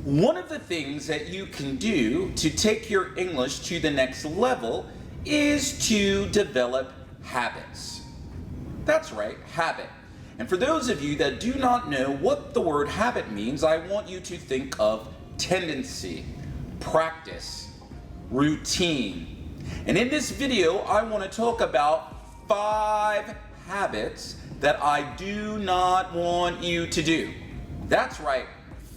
One of the things that you can do to take your English to the next level is to develop habits. That's right, habit. And for those of you that do not know what the word habit means, I want you to think of tendency, practice, routine. And in this video, I want to talk about 5 habits that I do not want you to do. That's right,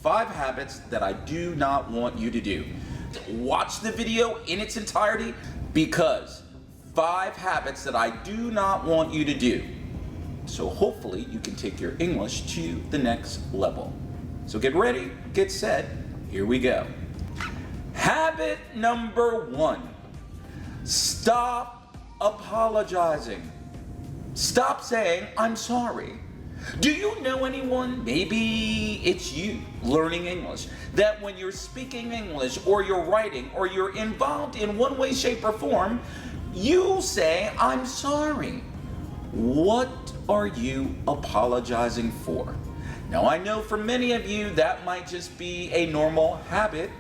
5 habits that I do not want you to do. Watch the video in its entirety because 5 habits that I do not want you to do. So hopefully you can take your English to the next level. So get ready, get set, here we go. Habit number 1, stop apologizing. Stop saying, I'm sorry. Do you know anyone, maybe it's you learning English, that when you're speaking English or you're writing or you're involved in one way, shape, or form, you say, I'm sorry. What are you apologizing for? Now I know for many of you that might just be a normal habit,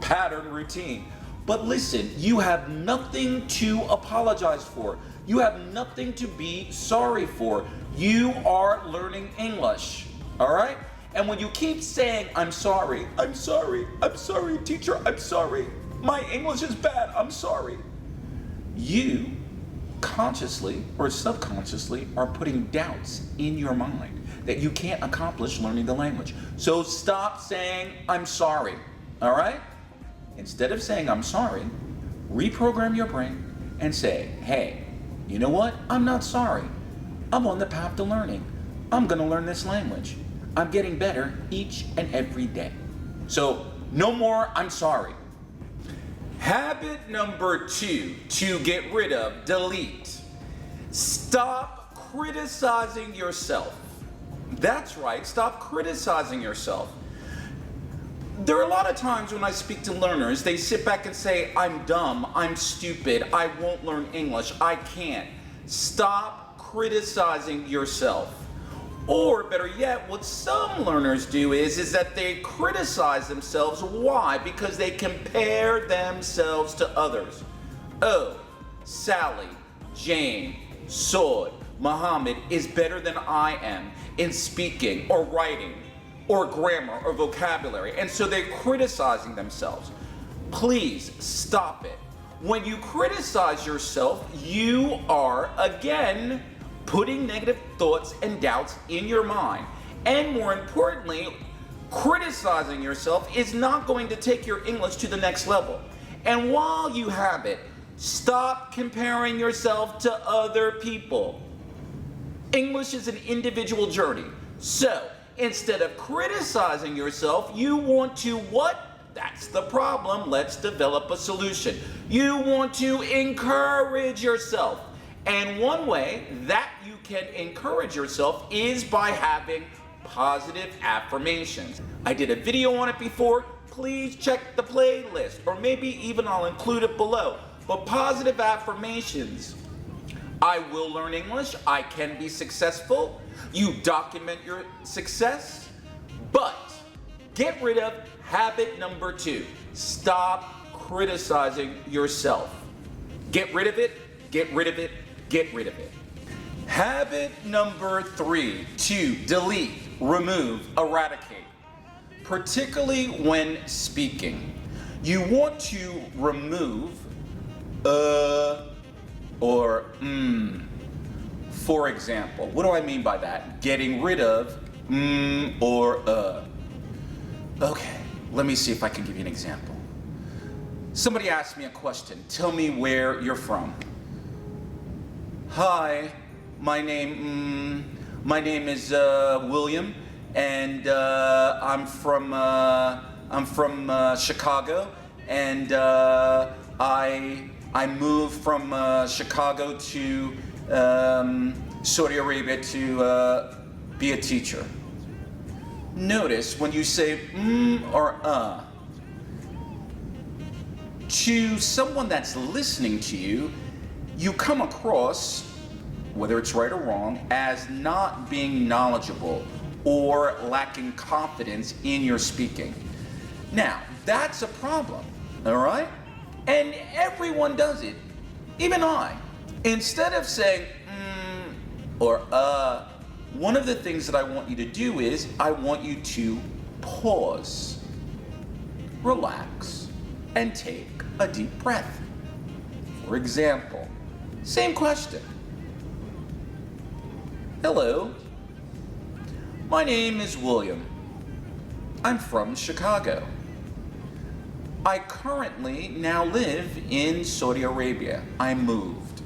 pattern, routine. But listen, you have nothing to apologize for. You have nothing to be sorry for. You are learning English, all right? And when you keep saying, I'm sorry, teacher, I'm sorry, my English is bad, I'm sorry, you consciously or subconsciously are putting doubts in your mind that you can't accomplish learning the language. So stop saying, I'm sorry, all right? Instead of saying, I'm sorry, reprogram your brain and say, hey, you know what? I'm not sorry. I'm on the path to learning. I'm gonna learn this language. I'm getting better each and every day. So no more, I'm sorry. Habit number 2 to get rid of, delete. Stop criticizing yourself. That's right, stop criticizing yourself. There are a lot of times when I speak to learners, they sit back and say, I'm dumb, I'm stupid, I won't learn English, I can't. Stop criticizing yourself. Or better yet, what some learners do is that they criticize themselves. Why? Because they compare themselves to others. Oh, Sally, Jane, Saud, Muhammad is better than I am in speaking or writing or grammar or vocabulary. And so they're criticizing themselves. Please stop it. When you criticize yourself, you are, again, putting negative thoughts and doubts in your mind. And more importantly, criticizing yourself is not going to take your English to the next level. And while you have it, stop comparing yourself to other people. English is an individual journey. So instead of criticizing yourself, you want to what? That's the problem. Let's develop a solution. You want to encourage yourself. And one way that you can encourage yourself is by having positive affirmations. I did a video on it before. Please check the playlist, or maybe even I'll include it below. But positive affirmations. I will learn English. I can be successful. You document your success. But get rid of habit number 2. Stop criticizing yourself. Get rid of it. Get rid of it. Get rid of it. Habit number 3, to delete, remove, eradicate. Particularly when speaking, you want to remove or For example, what do I mean by that? Getting rid of or Okay, let me see if I can give you an example. Somebody asked me a question. Tell me where you're from. Hi, my name is William, and I'm from Chicago, and I moved from Chicago to Saudi Arabia to be a teacher. Notice when you say or to someone that's listening to you, you come across, whether it's right or wrong, as not being knowledgeable or lacking confidence in your speaking. Now, that's a problem, all right? And everyone does it, even I. Instead of saying, or one of the things that I want you to do is I want you to pause, relax, and take a deep breath. For example, same question. Hello, my name is William. I'm from Chicago. I currently now live in Saudi Arabia. I moved.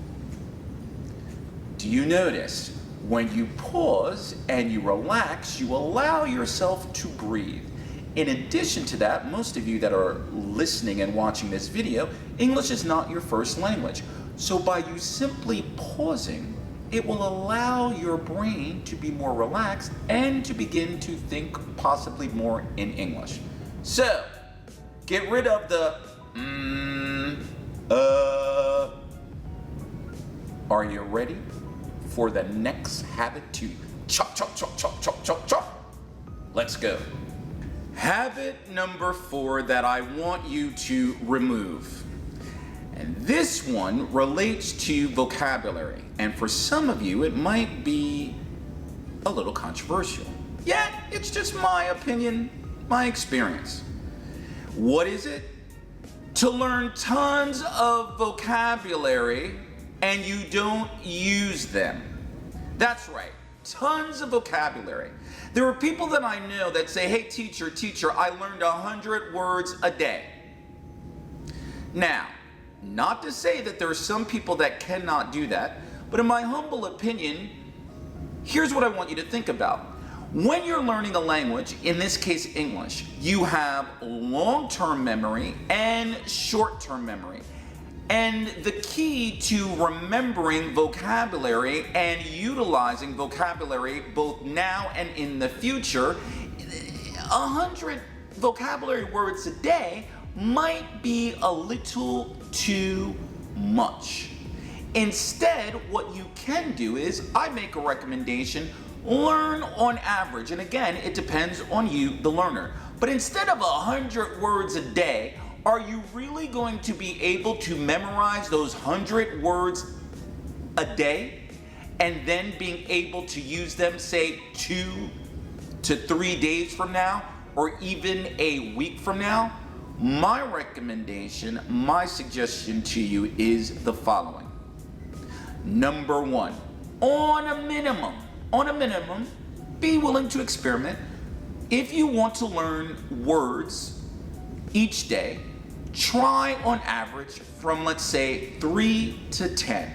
Do you notice when you pause and you relax, you allow yourself to breathe? In addition to that, most of you that are listening and watching this video, English is not your first language. So by you simply pausing, it will allow your brain to be more relaxed and to begin to think possibly more in English. So, get rid of the Are you ready for the next habit to chop, chop, chop, chop, chop, chop, chop? Let's go. Habit number 4 that I want you to remove. And this one relates to vocabulary. And for some of you, it might be a little controversial. Yet, it's just my opinion, my experience. What is it? To learn tons of vocabulary and you don't use them. That's right, tons of vocabulary. There are people that I know that say, hey teacher, I learned 100 words a day. Now, not to say that there are some people that cannot do that, but in my humble opinion, here's what I want you to think about. When you're learning a language, in this case English, you have long-term memory and short-term memory. And the key to remembering vocabulary and utilizing vocabulary both now and in the future, 100 vocabulary words a day might be a little too much. Instead, what you can do is, I make a recommendation, learn on average, and again, it depends on you, the learner. But instead of 100 words a day, are you really going to be able to memorize those 100 words a day and then being able to use them, say, 2 to 3 days from now or even a week from now? My recommendation, my suggestion to you is the following. Number 1, on a minimum, be willing to experiment. If you want to learn words each day, try on average from, let's say, 3 to 10.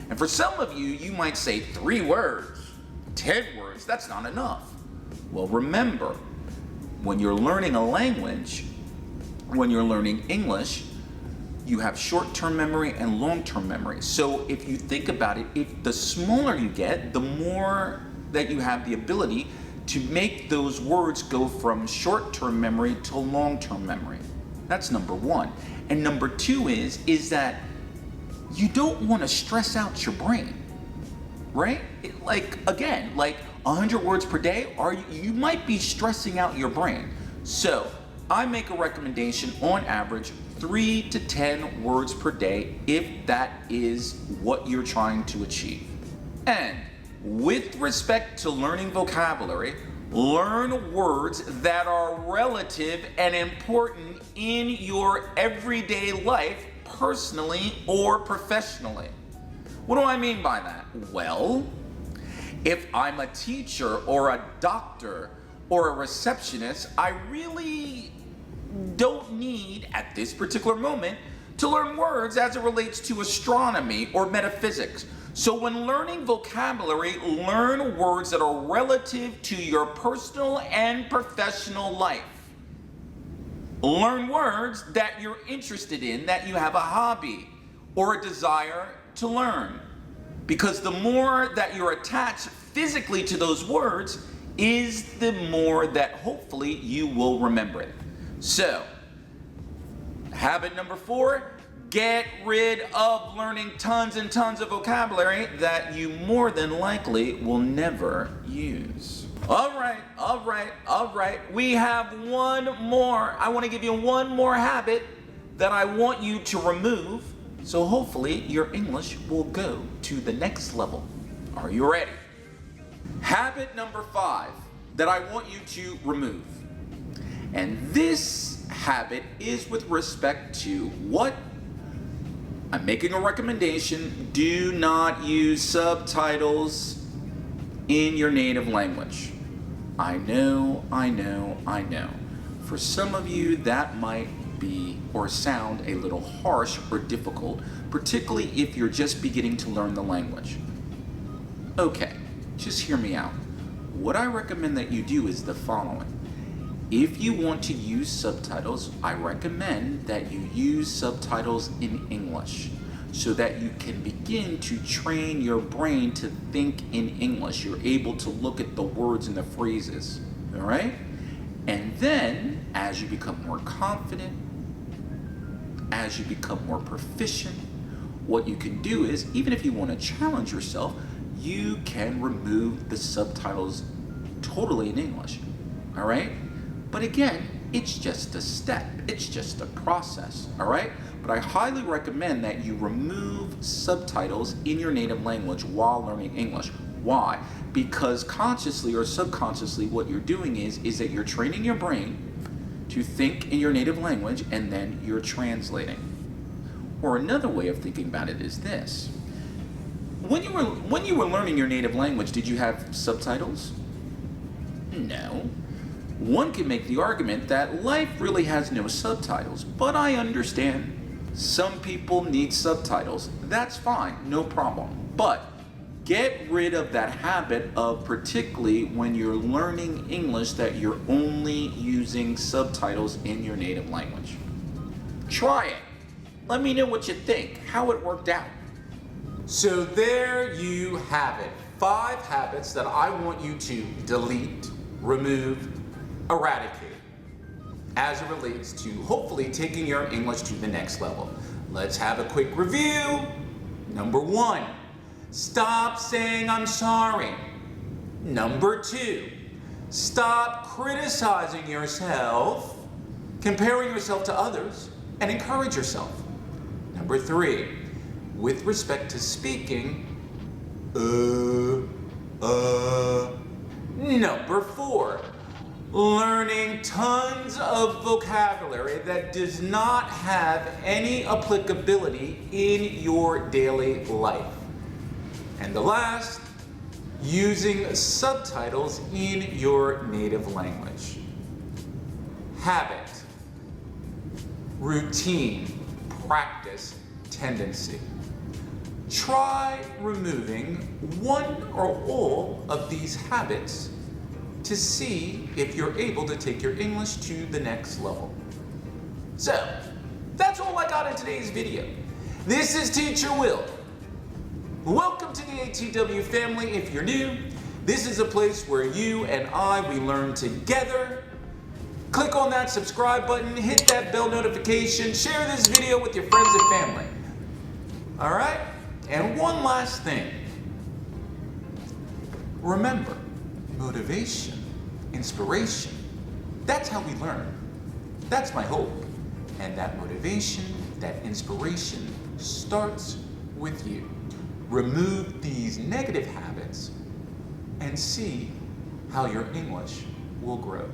And for some of you, you might say 3 words, 10 words, that's not enough. Well, remember, when you're learning a language, when you're learning English, you have short-term memory and long-term memory. So if you think about it, if the smaller you get, the more that you have the ability to make those words go from short-term memory to long-term memory. That's number 1. And number 2 is that you don't want to stress out your brain, right? Like 100 words per day, you might be stressing out your brain. So I make a recommendation on average 3 to 10 words per day if that is what you're trying to achieve. And with respect to learning vocabulary, learn words that are relative and important in your everyday life, personally or professionally. What do I mean by that? Well, if I'm a teacher or a doctor or a receptionist, I really don't need, at this particular moment, to learn words as it relates to astronomy or metaphysics. So when learning vocabulary, learn words that are relative to your personal and professional life. Learn words that you're interested in, that you have a hobby or a desire to learn. Because the more that you're attached physically to those words, is the more that hopefully you will remember it. So, habit number 4, get rid of learning tons and tons of vocabulary that you more than likely will never use. All right. We have one more. I want to give you one more habit that I want you to remove. So hopefully your English will go to the next level. Are you ready? Habit number 5 that I want you to remove. And this habit is with respect to what? I'm making a recommendation. Do not use subtitles in your native language. I know. For some of you, that might be or sound a little harsh or difficult, particularly if you're just beginning to learn the language. Okay, just hear me out. What I recommend that you do is the following. If you want to use subtitles, I recommend that you use subtitles in English so that you can begin to train your brain to think in English. You're able to look at the words and the phrases, all right? And then, as you become more confident, as you become more proficient, what you can do is, even if you want to challenge yourself, you can remove the subtitles totally in English, all right? But again, it's just a step, it's just a process, all right? But I highly recommend that you remove subtitles in your native language while learning English. Why? Because consciously or subconsciously what you're doing is that you're training your brain to think in your native language and then you're translating. Or another way of thinking about it is this. When you were learning your native language, did you have subtitles? No. One can make the argument that life really has no subtitles, but I understand. Some people need subtitles. That's fine, no problem. But get rid of that habit of, particularly when you're learning English, that you're only using subtitles in your native language. Try it. Let me know what you think, how it worked out. So there you have it. 5 habits that I want you to delete, remove, eradicate as it relates to hopefully taking your English to the next level. Let's have a quick review. Number 1, stop saying I'm sorry. Number 2, stop criticizing yourself, comparing yourself to others, and encourage yourself. Number 3, with respect to speaking, Number 4, learning tons of vocabulary that does not have any applicability in your daily life. And the last, using subtitles in your native language. Habit, routine, practice, tendency. Try removing one or all of these habits to see if you're able to take your English to the next level. So, that's all I got in today's video. This is Teacher Will. Welcome to the ATW family. If you're new, this is a place where you and we learn together. Click on that subscribe button, hit that bell notification, share this video with your friends and family. All right? And one last thing. Remember, motivation, inspiration, that's how we learn. That's my hope. And that motivation, that inspiration starts with you. Remove these negative habits and see how your English will grow.